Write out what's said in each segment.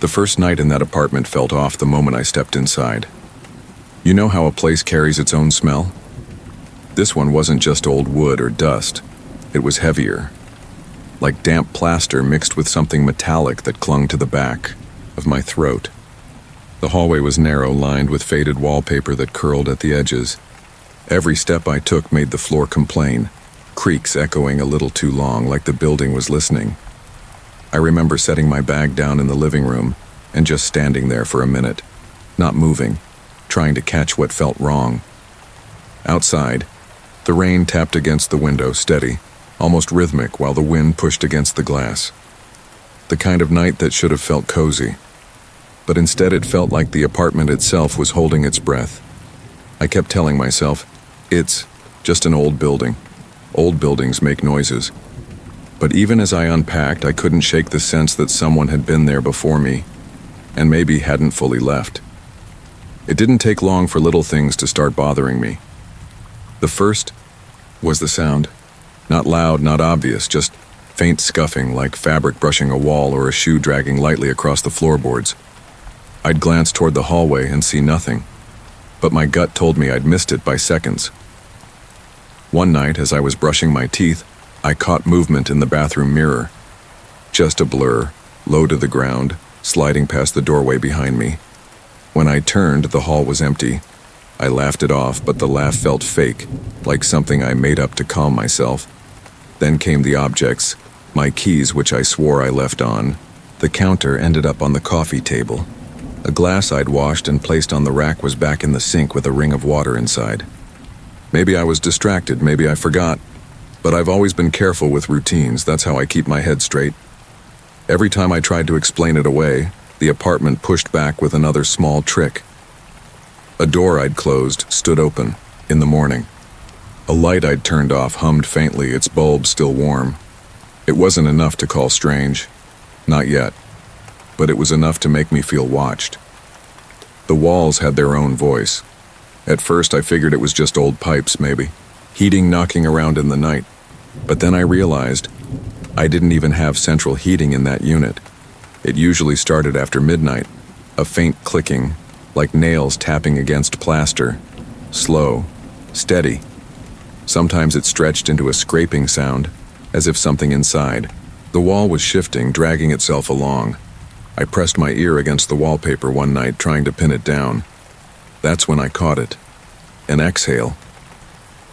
The first night in that apartment felt off the moment I stepped inside. You know how a place carries its own smell? This one wasn't just old wood or dust. It was heavier, like damp plaster mixed with something metallic that clung to the back of my throat. The hallway was narrow, lined with faded wallpaper that curled at the edges. Every step I took made the floor complain, creaks echoing a little too long, like the building was listening. I remember setting my bag down in the living room and just standing there for a minute, not moving, trying to catch what felt wrong. Outside, the rain tapped against the window, steady, almost rhythmic, while the wind pushed against the glass. The kind of night that should have felt cozy. But instead it felt like the apartment itself was holding its breath. I kept telling myself, it's just an old building. Old buildings make noises. But even as I unpacked, I couldn't shake the sense that someone had been there before me, and maybe hadn't fully left. It didn't take long for little things to start bothering me. The first was the sound. Not loud, not obvious, just faint scuffing, like fabric brushing a wall or a shoe dragging lightly across the floorboards. I'd glance toward the hallway and see nothing, but my gut told me I'd missed it by seconds. One night, as I was brushing my teeth, I caught movement in the bathroom mirror. Just a blur, low to the ground, sliding past the doorway behind me. When I turned, the hall was empty. I laughed it off, but the laugh felt fake, like something I made up to calm myself. Then came the objects, my keys, which I swore I left on. The counter ended up on the coffee table. A glass I'd washed and placed on the rack was back in the sink with a ring of water inside. Maybe I was distracted, maybe I forgot, but I've always been careful with routines. That's how I keep my head straight. Every time I tried to explain it away, the apartment pushed back with another small trick. A door I'd closed stood open in the morning. A light I'd turned off hummed faintly, its bulb still warm. It wasn't enough to call strange. Not yet. But it was enough to make me feel watched. The walls had their own voice. At first I figured it was just old pipes, maybe. Heating knocking around in the night. But then I realized I didn't even have central heating in that unit. It usually started after midnight. A faint clicking, like nails tapping against plaster. Slow, steady. Sometimes it stretched into a scraping sound, as if something inside. The wall was shifting, dragging itself along. I pressed my ear against the wallpaper one night, trying to pin it down. That's when I caught it. An exhale.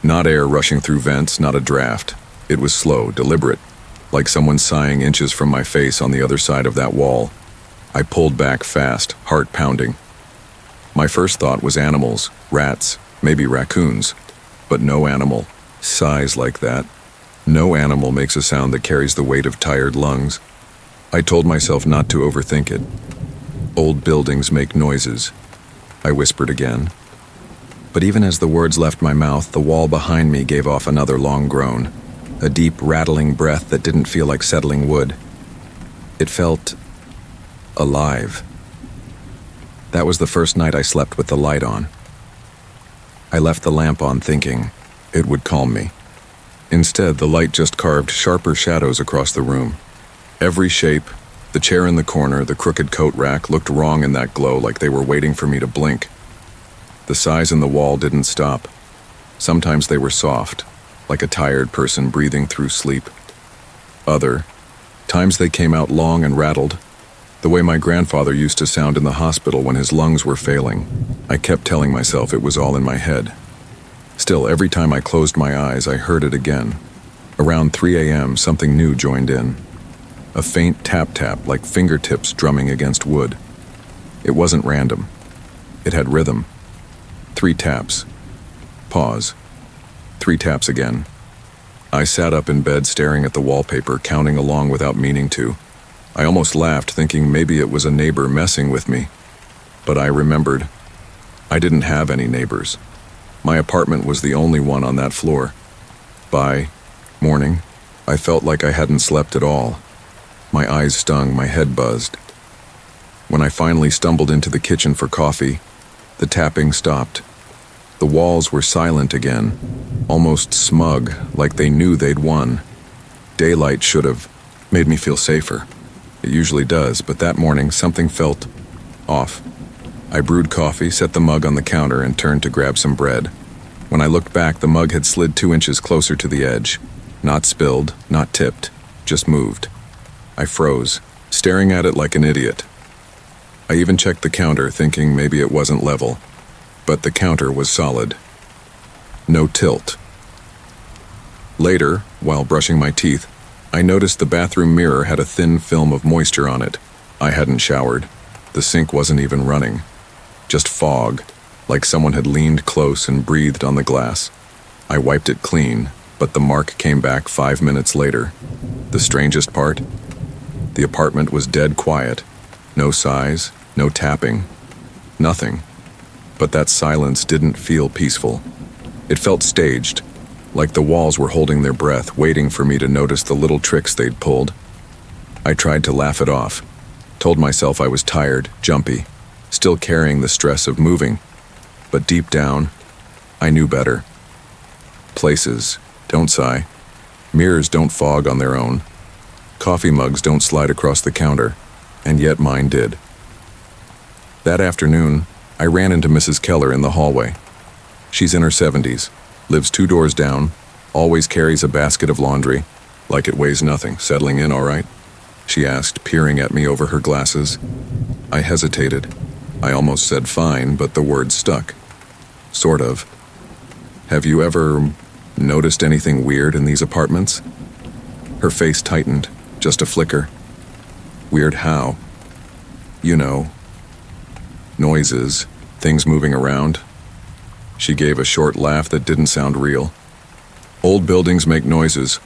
Not air rushing through vents, not a draft. It was slow, deliberate, like someone sighing inches from my face on the other side of that wall. I pulled back fast, heart pounding. My first thought was animals, rats, maybe raccoons. But no animal sighs like that. No animal makes a sound that carries the weight of tired lungs. I told myself not to overthink it. Old buildings make noises, I whispered again. But even as the words left my mouth, the wall behind me gave off another long groan, a deep, rattling breath that didn't feel like settling wood. It felt alive. That was the first night I slept with the light on. I left the lamp on thinking it would calm me. Instead, the light just carved sharper shadows across the room. Every shape, the chair in the corner, the crooked coat rack, looked wrong in that glow, like they were waiting for me to blink. The sighs in the wall didn't stop. Sometimes they were soft, like a tired person breathing through sleep. Other times they came out long and rattled, the way my grandfather used to sound in the hospital when his lungs were failing. I kept telling myself it was all in my head. Still, every time I closed my eyes, I heard it again. Around 3 a.m., something new joined in. A faint tap-tap, like fingertips drumming against wood. It wasn't random. It had rhythm. 3 taps. Pause. 3 taps again. I sat up in bed staring at the wallpaper, counting along without meaning to. I almost laughed, thinking maybe it was a neighbor messing with me. But I remembered. I didn't have any neighbors. My apartment was the only one on that floor. By morning, I felt like I hadn't slept at all. My eyes stung, my head buzzed. When I finally stumbled into the kitchen for coffee, the tapping stopped. The walls were silent again, almost smug, like they knew they'd won. Daylight should have made me feel safer. It usually does, but that morning something felt off. I brewed coffee, set the mug on the counter, and turned to grab some bread. When I looked back, the mug had slid 2 inches closer to the edge. Not spilled, not tipped, just moved. I froze, staring at it like an idiot. I even checked the counter, thinking maybe it wasn't level. But the counter was solid. No tilt. Later, while brushing my teeth, I noticed the bathroom mirror had a thin film of moisture on it. I hadn't showered. The sink wasn't even running. Just fog, like someone had leaned close and breathed on the glass. I wiped it clean, but the mark came back 5 minutes later. The strangest part? The apartment was dead quiet. No sighs, no tapping, nothing. But that silence didn't feel peaceful. It felt staged, like the walls were holding their breath, waiting for me to notice the little tricks they'd pulled. I tried to laugh it off, told myself I was tired, jumpy, still carrying the stress of moving. But deep down, I knew better. Places don't sigh. Mirrors don't fog on their own. Coffee mugs don't slide across the counter, and yet mine did. That afternoon, I ran into Mrs. Keller in the hallway. She's in her 70s, lives 2 doors down, always carries a basket of laundry, like it weighs nothing. Settling in all right? She asked, peering at me over her glasses. I hesitated. I almost said fine, but the word stuck. Sort of. Have you ever noticed anything weird in these apartments? Her face tightened, just a flicker. Weird how? You know, noises, things moving around. She gave a short laugh that didn't sound real. Old buildings make noises.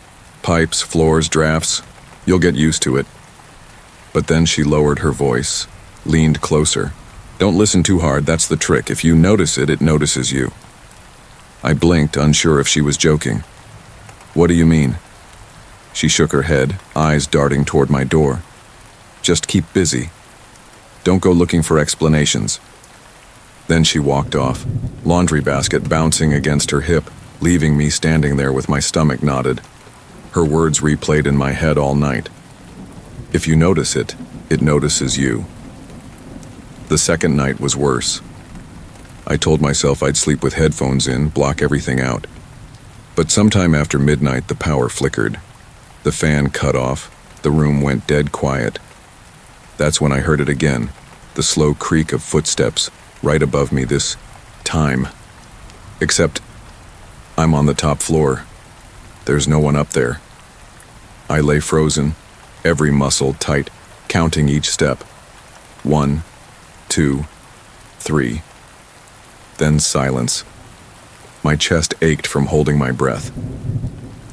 Pipes, floors, drafts. You'll get used to it. But then she lowered her voice, leaned closer. Don't listen too hard, that's the trick. If you notice it, it notices you. I blinked, unsure if she was joking. What do you mean? She shook her head, eyes darting toward my door. Just keep busy. Don't go looking for explanations. Then she walked off, laundry basket bouncing against her hip, leaving me standing there with my stomach knotted. Her words replayed in my head all night. If you notice it, it notices you. The second night was worse. I told myself I'd sleep with headphones in, block everything out. But sometime after midnight, the power flickered. The fan cut off. The room went dead quiet. That's when I heard it again, the slow creak of footsteps, right above me this time. Except, I'm on the top floor. There's no one up there. I lay frozen, every muscle tight, counting each step. 1, 2, 3. Then silence. My chest ached from holding my breath.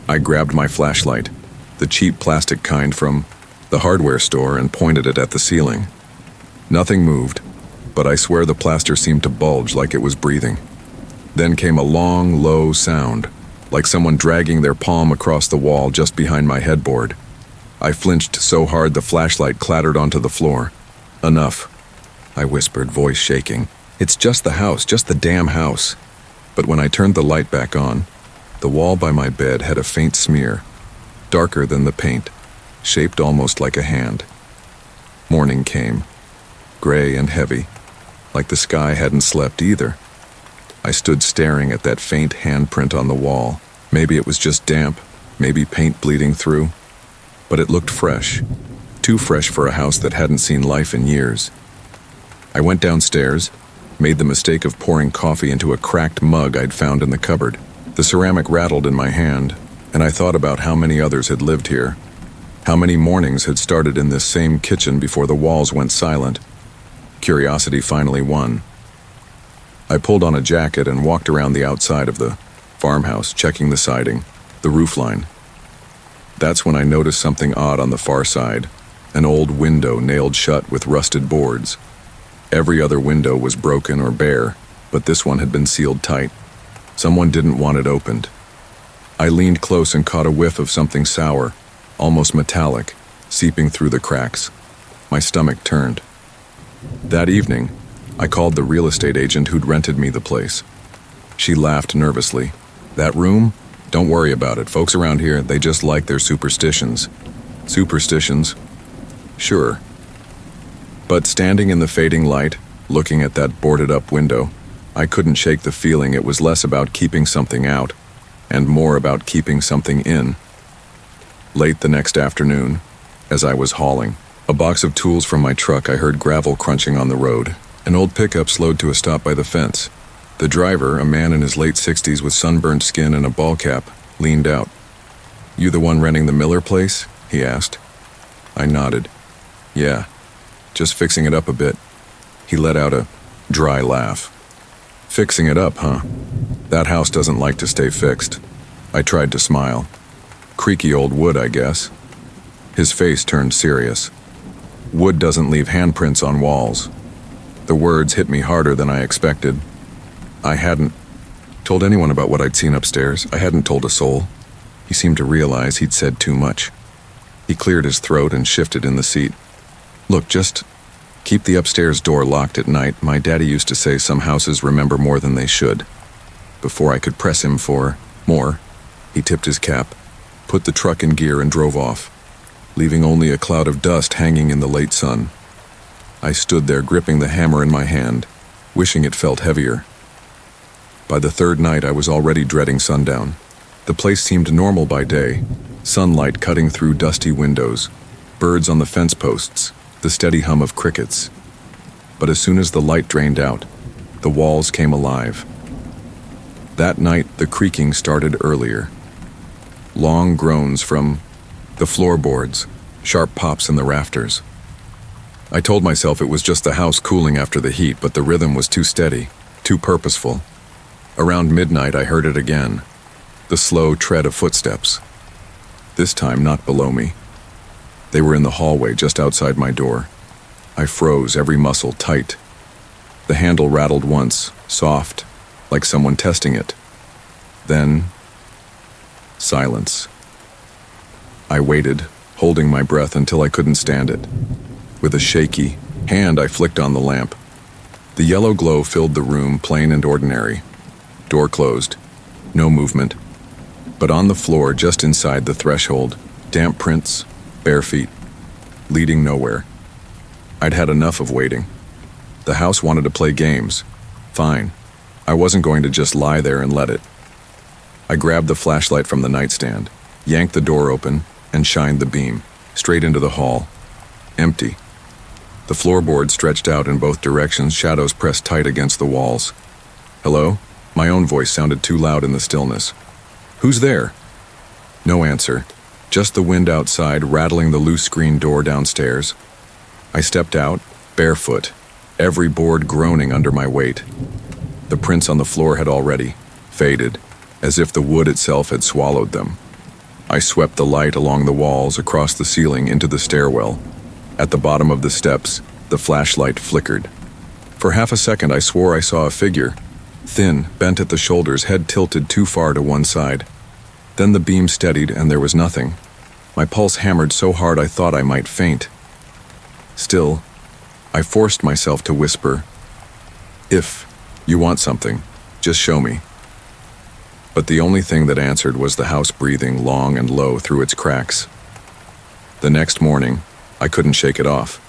I grabbed my flashlight, the cheap plastic kind from the hardware store, and pointed it at the ceiling. Nothing moved, but I swear the plaster seemed to bulge like it was breathing. Then came a long, low sound, like someone dragging their palm across the wall just behind my headboard. I flinched so hard the flashlight clattered onto the floor. Enough, I whispered, voice shaking. It's just the house, just the damn house. But when I turned the light back on, the wall by my bed had a faint smear, darker than the paint, shaped almost like a hand. Morning came, gray and heavy, like the sky hadn't slept either. I stood staring at that faint handprint on the wall. Maybe it was just damp, maybe paint bleeding through. But it looked fresh, too fresh for a house that hadn't seen life in years. I went downstairs, made the mistake of pouring coffee into a cracked mug I'd found in the cupboard. The ceramic rattled in my hand, and I thought about how many others had lived here. How many mornings had started in this same kitchen before the walls went silent. Curiosity finally won. I pulled on a jacket and walked around the outside of the farmhouse, checking the siding, the roofline. That's when I noticed something odd on the far side, an old window nailed shut with rusted boards. Every other window was broken or bare, but this one had been sealed tight. Someone didn't want it opened. I leaned close and caught a whiff of something sour, almost metallic, seeping through the cracks. My stomach turned. That evening, I called the real estate agent who'd rented me the place. She laughed nervously. That room? Don't worry about it. Folks around here, they just like their superstitions. Superstitions? Sure. But standing in the fading light, looking at that boarded-up window, I couldn't shake the feeling it was less about keeping something out and more about keeping something in. Late the next afternoon, as I was hauling a box of tools from my truck, I heard gravel crunching on the road. An old pickup slowed to a stop by the fence. The driver, a man in his late 60s with sunburned skin and a ball cap, leaned out. "You the one renting the Miller place?" he asked. I nodded. "Yeah, just fixing it up a bit." He let out a dry laugh. "Fixing it up, huh? That house doesn't like to stay fixed." I tried to smile. "Creaky old wood, I guess." His face turned serious. "Wood doesn't leave handprints on walls." The words hit me harder than I expected. I hadn't told anyone about what I'd seen upstairs. I hadn't told a soul. He seemed to realize he'd said too much. He cleared his throat and shifted in the seat. "Look, just keep the upstairs door locked at night. My daddy used to say some houses remember more than they should." Before I could press him for more, he tipped his cap, put the truck in gear and drove off, leaving only a cloud of dust hanging in the late sun. I stood there gripping the hammer in my hand, wishing it felt heavier. By the third night, I was already dreading sundown. The place seemed normal by day, sunlight cutting through dusty windows, birds on the fence posts, the steady hum of crickets. But as soon as the light drained out, the walls came alive. That night, the creaking started earlier. Long groans from the floorboards, sharp pops in the rafters. I told myself it was just the house cooling after the heat, but the rhythm was too steady, too purposeful. Around midnight, I heard it again, the slow tread of footsteps. This time, not below me. They were in the hallway just outside my door. I froze, every muscle tight. The handle rattled once, soft, like someone testing it. Then, silence. I waited, holding my breath until I couldn't stand it. With a shaky hand, I flicked on the lamp. The yellow glow filled the room, plain and ordinary. Door closed. No movement. But on the floor, just inside the threshold, damp prints, bare feet, leading nowhere. I'd had enough of waiting. The house wanted to play games. Fine. I wasn't going to just lie there and let it. I grabbed the flashlight from the nightstand, yanked the door open, and shined the beam, straight into the hall. Empty. The floorboard stretched out in both directions, shadows pressed tight against the walls. "Hello?" My own voice sounded too loud in the stillness. "Who's there?" No answer, just the wind outside rattling the loose screen door downstairs. I stepped out, barefoot, every board groaning under my weight. The prints on the floor had already faded, as if the wood itself had swallowed them. I swept the light along the walls, across the ceiling, into the stairwell. At the bottom of the steps, the flashlight flickered. For half a second, I swore I saw a figure, thin, bent at the shoulders, head tilted too far to one side. Then the beam steadied, and there was nothing. My pulse hammered so hard I thought I might faint. Still, I forced myself to whisper, "If you want something, just show me." But the only thing that answered was the house breathing long and low through its cracks. The next morning, I couldn't shake it off.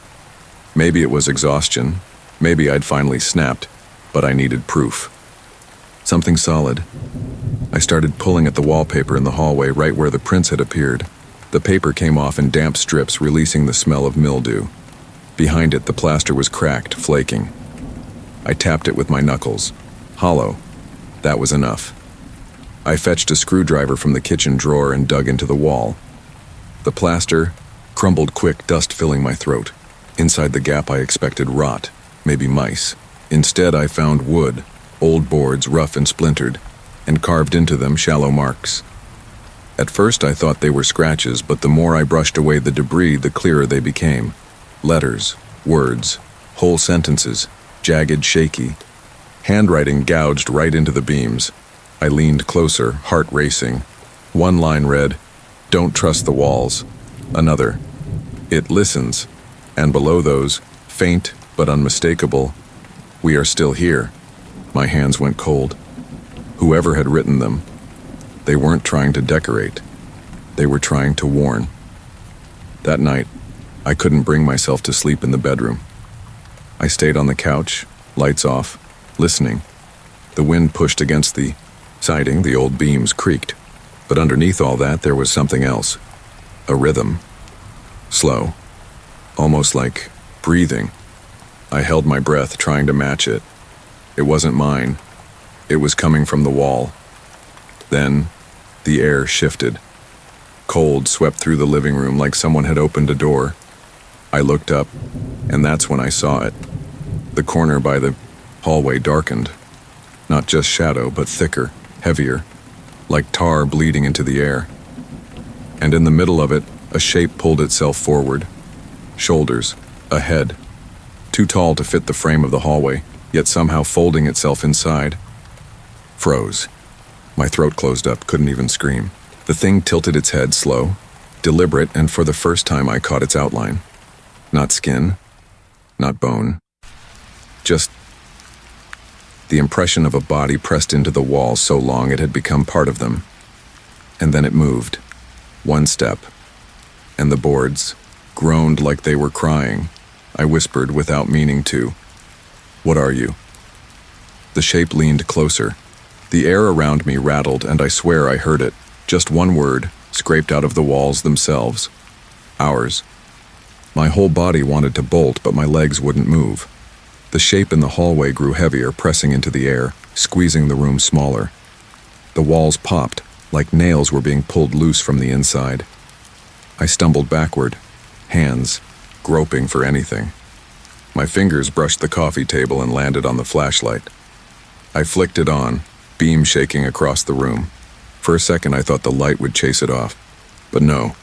Maybe it was exhaustion, maybe I'd finally snapped, but I needed proof. Something solid. I started pulling at the wallpaper in the hallway right where the prints had appeared. The paper came off in damp strips, releasing the smell of mildew. Behind it, the plaster was cracked, flaking. I tapped it with my knuckles. Hollow. That was enough. I fetched a screwdriver from the kitchen drawer and dug into the wall. The plaster crumbled quick, dust filling my throat. Inside the gap, I expected rot, maybe mice. Instead, I found wood, old boards, rough and splintered, and carved into them shallow marks. At first, I thought they were scratches, but the more I brushed away the debris, the clearer they became. Letters, words, whole sentences, jagged, shaky. Handwriting gouged right into the beams. I leaned closer, heart racing. One line read, "Don't trust the walls." Another, "It listens." And below those, faint but unmistakable, "We are still here." My hands went cold. Whoever had written them, they weren't trying to decorate. They were trying to warn. That night, I couldn't bring myself to sleep in the bedroom. I stayed on the couch, lights off, listening. The wind pushed against the siding, the old beams creaked. But underneath all that, there was something else. A rhythm. Slow. Almost like breathing. I held my breath, trying to match it. It wasn't mine. It was coming from the wall. Then, the air shifted. Cold swept through the living room like someone had opened a door. I looked up, and that's when I saw it. The corner by the hallway darkened. Not just shadow, but thicker, heavier, like tar bleeding into the air. And in the middle of it, a shape pulled itself forward. Shoulders, a head. Too tall to fit the frame of the hallway, yet somehow folding itself inside. Froze. My throat closed up, couldn't even scream. The thing tilted its head slow, deliberate, and for the first time I caught its outline. Not skin, not bone. Just the impression of a body pressed into the wall so long it had become part of them. And then it moved. One step. And the boards groaned like they were crying. I whispered without meaning to. "What are you?" The shape leaned closer. The air around me rattled, and I swear I heard it. Just one word, scraped out of the walls themselves. Ours. My whole body wanted to bolt, but my legs wouldn't move. The shape in the hallway grew heavier, pressing into the air, squeezing the room smaller. The walls popped, like nails were being pulled loose from the inside. I stumbled backward, hands groping for anything. My fingers brushed the coffee table and landed on the flashlight. I flicked it on, beam shaking across the room. For a second I thought the light would chase it off. But no,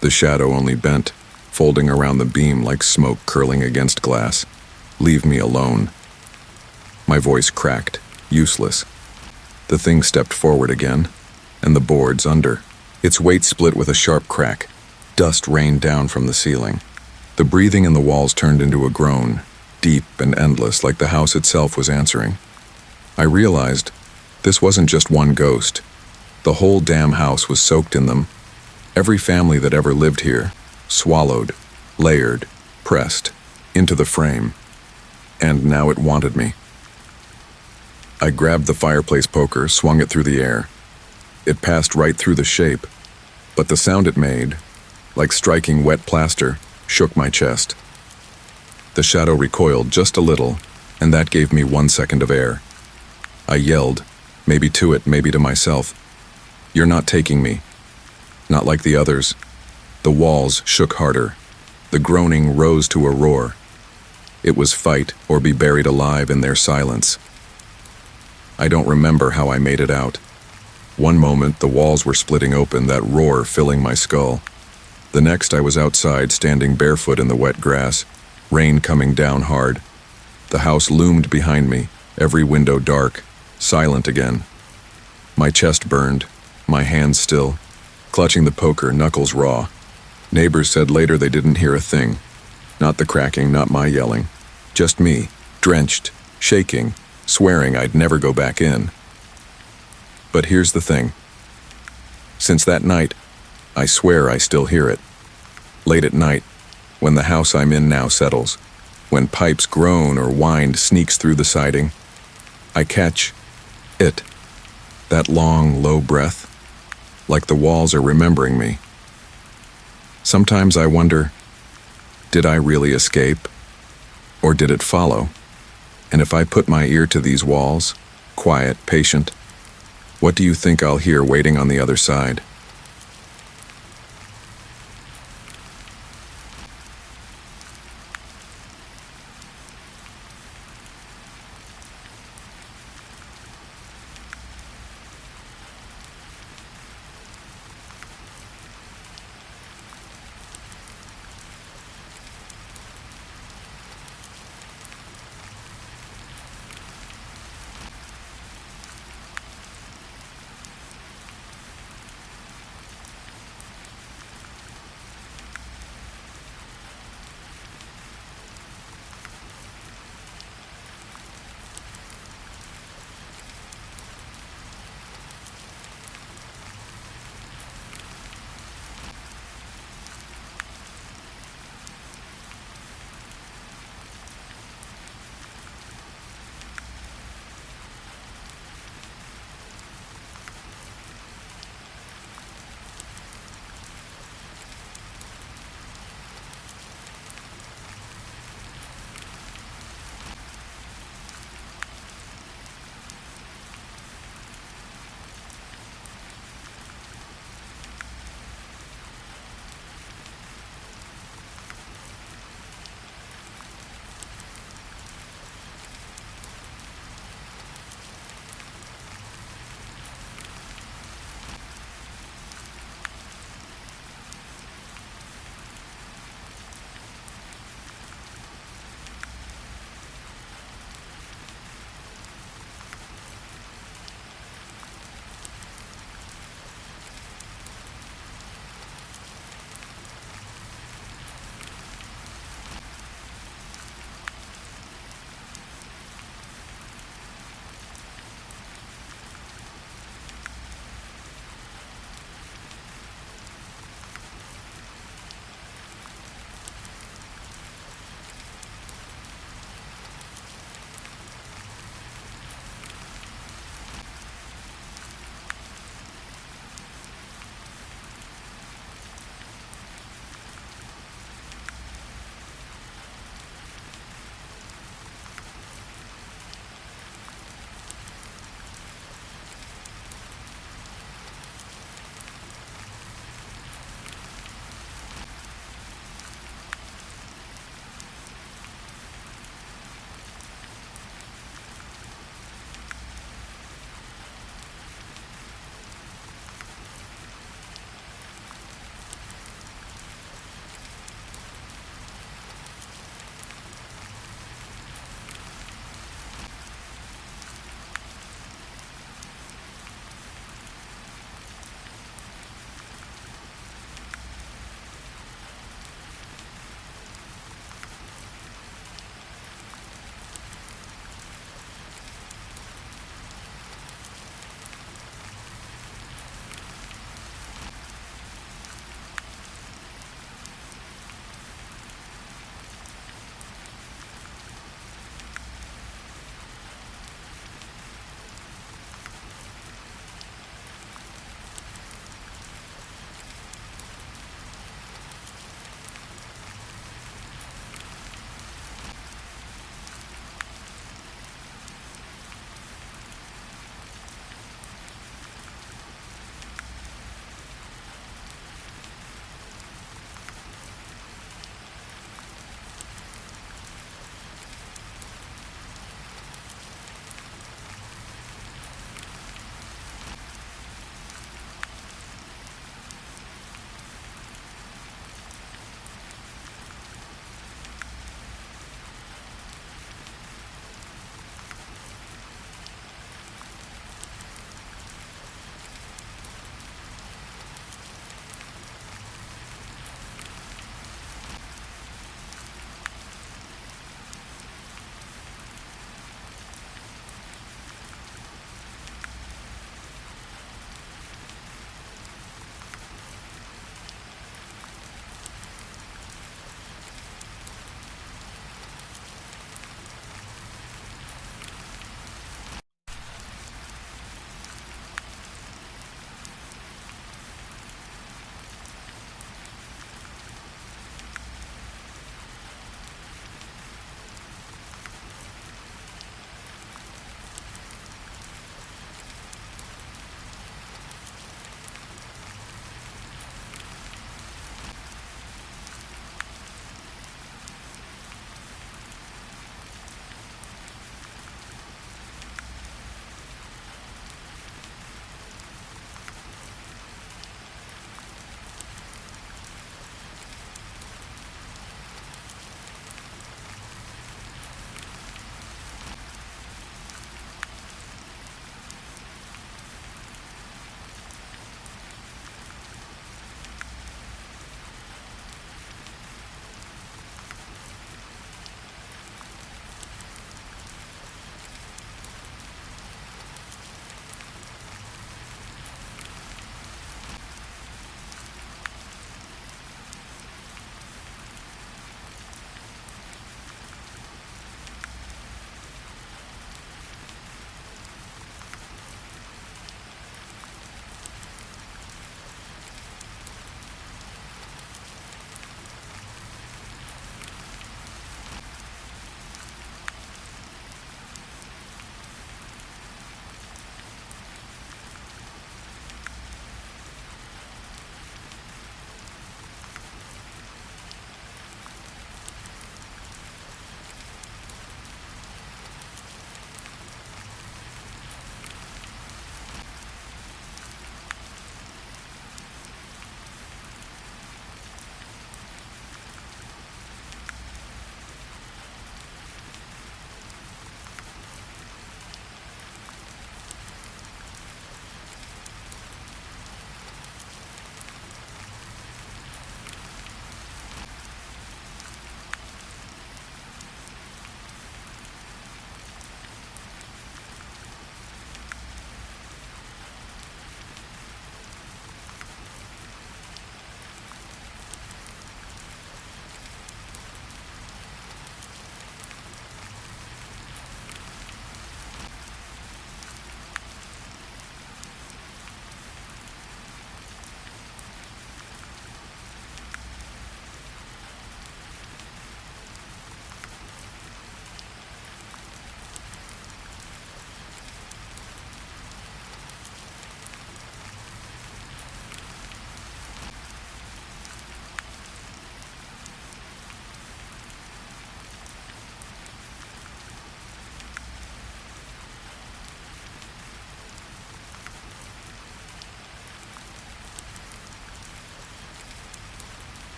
the shadow only bent, folding around the beam like smoke curling against glass. "Leave me alone." My voice cracked, useless. The thing stepped forward again, and the boards under. Its weight split with a sharp crack. Dust rained down from the ceiling. The breathing in the walls turned into a groan, deep and endless, like the house itself was answering. I realized this wasn't just one ghost. The whole damn house was soaked in them. Every family that ever lived here, swallowed, layered, pressed, into the frame. And now it wanted me. I grabbed the fireplace poker, swung it through the air. It passed right through the shape, but the sound it made, like striking wet plaster, shook my chest. The shadow recoiled just a little, and that gave me 1 second of air. I yelled, maybe to it, maybe to myself, "You're not taking me." Not like the others. The walls shook harder. The groaning rose to a roar. It was fight or be buried alive in their silence. I don't remember how I made it out. One moment, the walls were splitting open, that roar filling my skull. The next, I was outside, standing barefoot in the wet grass, rain coming down hard. The house loomed behind me, every window dark, silent again. My chest burned, my hands still, clutching the poker, knuckles raw. Neighbors said later they didn't hear a thing. Not the cracking, not my yelling. Just me, drenched, shaking, swearing I'd never go back in. But here's the thing. Since that night, I swear I still hear it. Late at night, when the house I'm in now settles, when pipes groan or wind sneaks through the siding, I catch it. That long, low breath, like the walls are remembering me. Sometimes I wonder, did I really escape? Or did it follow? And if I put my ear to these walls, quiet, patient, what do you think I'll hear waiting on the other side?